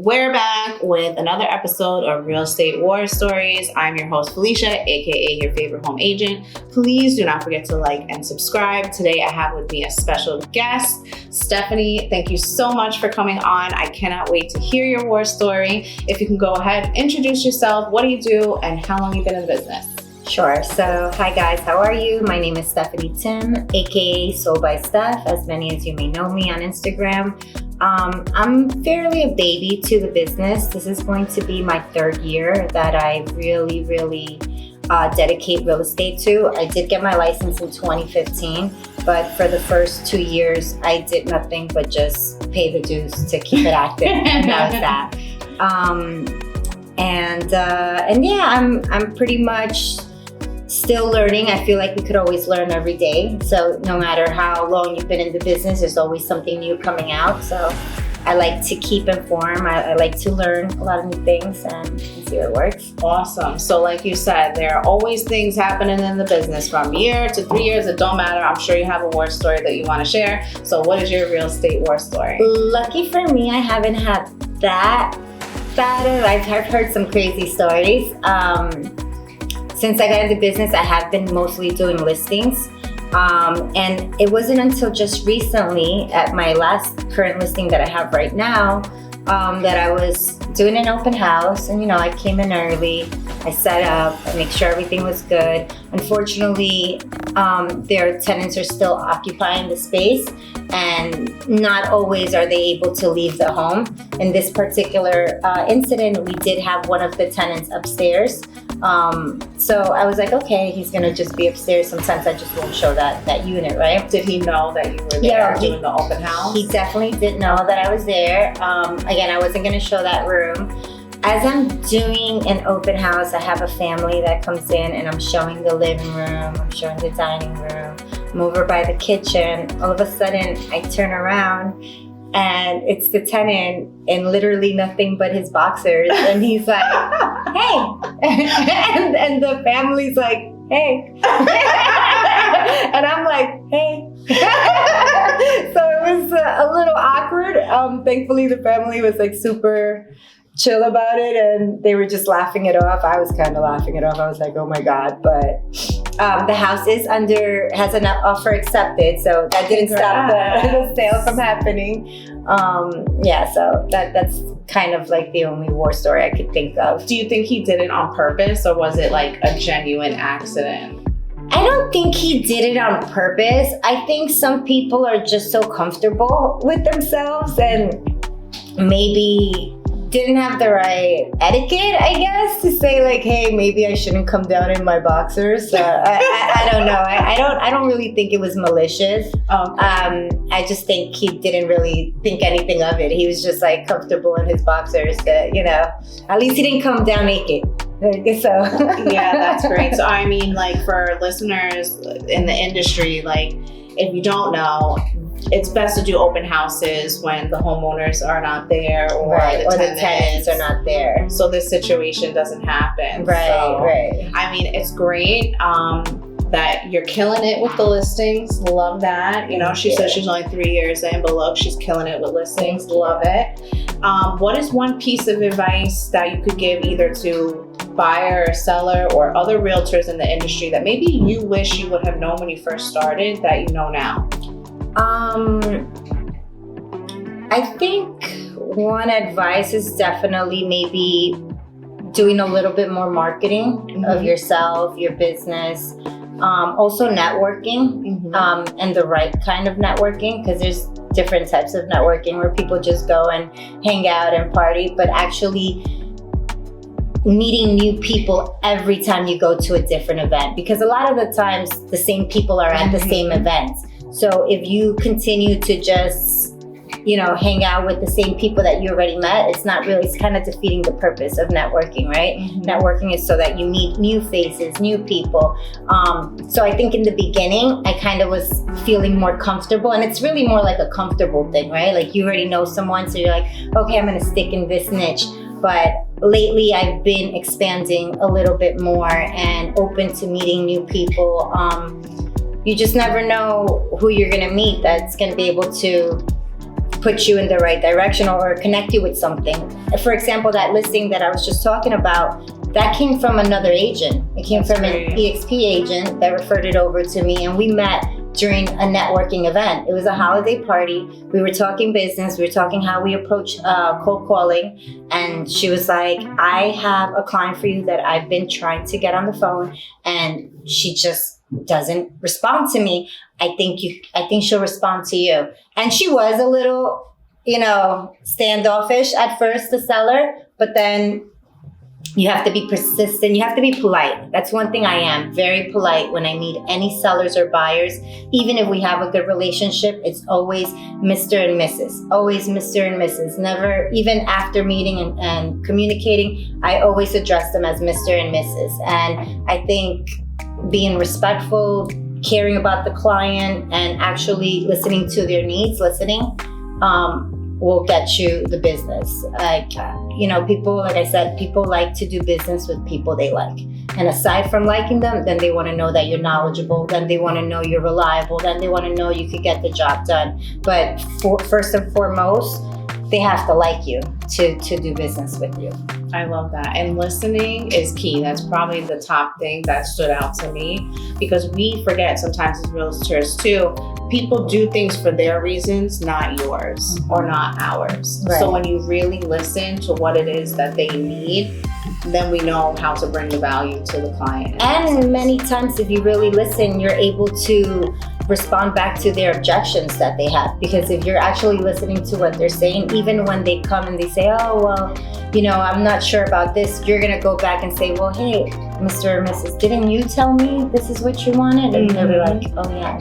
We're back with another episode of Real Estate War Stories. I'm your host, Felicha, aka your favorite home agent. Please do not forget to like and subscribe. Today I have with me a special guest, Stephanie. Thank you so much for coming on. I cannot wait to hear your war story. If you can go ahead, introduce yourself, what do you do, and how long you've been in the business? Sure. So, hi guys, how are you? My name is Stephanie Timm, aka Soul by Steph, as many as you may know me on Instagram. I'm fairly a baby to the business. This is going to be my third year that I really dedicate real estate to. I did get my license in 2015, but for the first 2 years, I did nothing but just pay the dues to keep it active, and that was that. And yeah, I'm pretty much still learning. I feel like we could always learn every day. So no matter how long you've been in the business, there's always something new coming out. So I like to keep informed. I like to learn a lot of new things and see what works. Awesome. So like you said, there are always things happening in the business from year to 3 years. It don't matter. I'm sure you have a war story that you want to share. So what is your real estate war story? Lucky for me, I haven't had that bad. I've heard some crazy stories. Since I got into business, I have been mostly doing listings. And it wasn't until just recently at my last current listing that I have right now, that I was doing an open house. And, I came in early, I set up, I make sure everything was good. Unfortunately, their tenants are still occupying the space and not always are they able to leave the home. In this particular incident, we did have one of the tenants upstairs. So I was like, okay, he's gonna just be upstairs. Sometimes I just won't show that unit, right? Did he know that you were there doing the open house? He definitely did know that I was there. Again, I wasn't gonna show that room. As I'm doing an open house, I have a family that comes in and I'm showing the living room, I'm showing the dining room, I'm over by the kitchen. All of a sudden, I turn around and it's the tenant in literally nothing but his boxers. And he's like, hey. and the family's like, hey. And I'm like, hey. So it was a little awkward. Thankfully, the family was like super chill about it and they were just laughing it off. I was kind of laughing it off. I was like, oh my God. But the house has an offer accepted. So that didn't stop the sale from happening. Yeah, so that's kind of like the only war story I could think of. Do you think he did it on purpose or was it like a genuine accident? I don't think he did it on purpose. I think some people are just so comfortable with themselves and maybe didn't have the right etiquette, I guess, to say like, hey, maybe I shouldn't come down in my boxers. I don't know. I don't really think it was malicious. Okay. I just think he didn't really think anything of it. He was just like comfortable in his boxers that, at least he didn't come down naked. So yeah, that's great. So I mean, like for listeners in the industry, like if you don't know, it's best to do open houses when the homeowners are not there or the tenants are not there. So this situation doesn't happen. Right. I mean, it's great that you're killing it with the listings. Love that. She says she's only 3 years in, but look, she's killing it with listings. Love it. What is one piece of advice that you could give either to buyer or seller or other realtors in the industry that maybe you wish you would have known when you first started that you know now? I think one advice is definitely maybe doing a little bit more marketing of yourself, your business, also networking, and the right kind of networking, because there's different types of networking where people just go and hang out and party, but actually meeting new people every time you go to a different event, because a lot of the times the same people are at the same events. So if you continue to just, hang out with the same people that you already met, it's kind of defeating the purpose of networking, right? Networking is so that you meet new faces, new people. So I think in the beginning, I kind of was feeling more comfortable, and it's really more like a comfortable thing, right? Like you already know someone, so you're like, okay, I'm gonna stick in this niche. But lately I've been expanding a little bit more and open to meeting new people. You just never know who you're gonna meet that's gonna be able to put you in the right direction or connect you with something. For example, that listing that I was just talking about, that came from another agent. It came from an EXP agent that referred it over to me, and we met during a networking event. It was a holiday party. We were talking business. We were talking how we approach cold calling. And she was like, I have a client for you that I've been trying to get on the phone, and she just doesn't respond to me. I think she'll respond to you. And she was a little, standoffish at first, the seller, but then you have to be persistent. You have to be polite. That's one thing I am, very polite when I meet any sellers or buyers. Even if we have a good relationship, it's always Mr. and Mrs. Always Mr. and Mrs. Never, even after meeting and communicating, I always address them as Mr. and Mrs. And I think being respectful, caring about the client, and actually listening to their needs, will get you the business. People, like I said, people like to do business with people they like. And aside from liking them, then they want to know that you're knowledgeable, then they want to know you're reliable, then they want to know you could get the job done. But first and foremost, they have to like you to do business with you. I love that. And listening is key. That's probably the top thing that stood out to me, because we forget sometimes as realtors too, people do things for their reasons, not yours or not ours. Right. So when you really listen to what it is that they need, then we know how to bring the value to the client. And many times, if you really listen, you're able to respond back to their objections that they have. Because if you're actually listening to what they're saying, even when they come and they say, oh, well, I'm not sure about this, you're going to go back and say, well, hey, Mr. or Mrs., didn't you tell me this is what you wanted? And they'll be like, oh, yeah,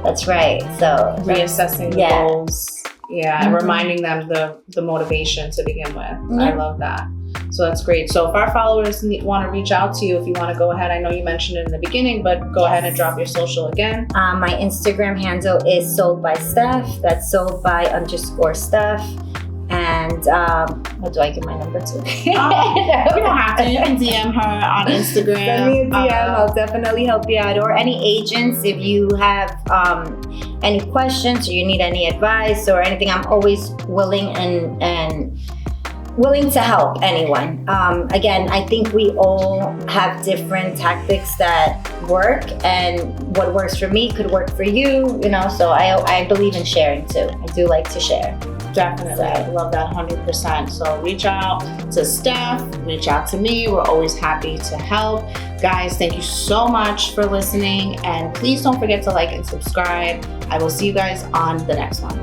that's right. So reassessing the goals. Yeah, and reminding them the motivation to begin with. I love that. So that's great. So if our followers want to reach out to you, if you want to go ahead, I know you mentioned it in the beginning, but go ahead and drop your social again. My Instagram handle is sold by Steph. That's sold by _Steph. And what do I give my number to? You don't have to. You can DM her on Instagram. Send me a DM. I'll definitely help you out. Or any agents, if you have any questions or you need any advice or anything, I'm always willing and willing to help anyone. Again, I think we all have different tactics that work, and what works for me could work for you, so I believe in sharing too. I do like to share. Definitely. I love that 100%. So reach out to Steph, reach out to me. We're always happy to help. Guys, thank you so much for listening. And please don't forget to like and subscribe. I will see you guys on the next one.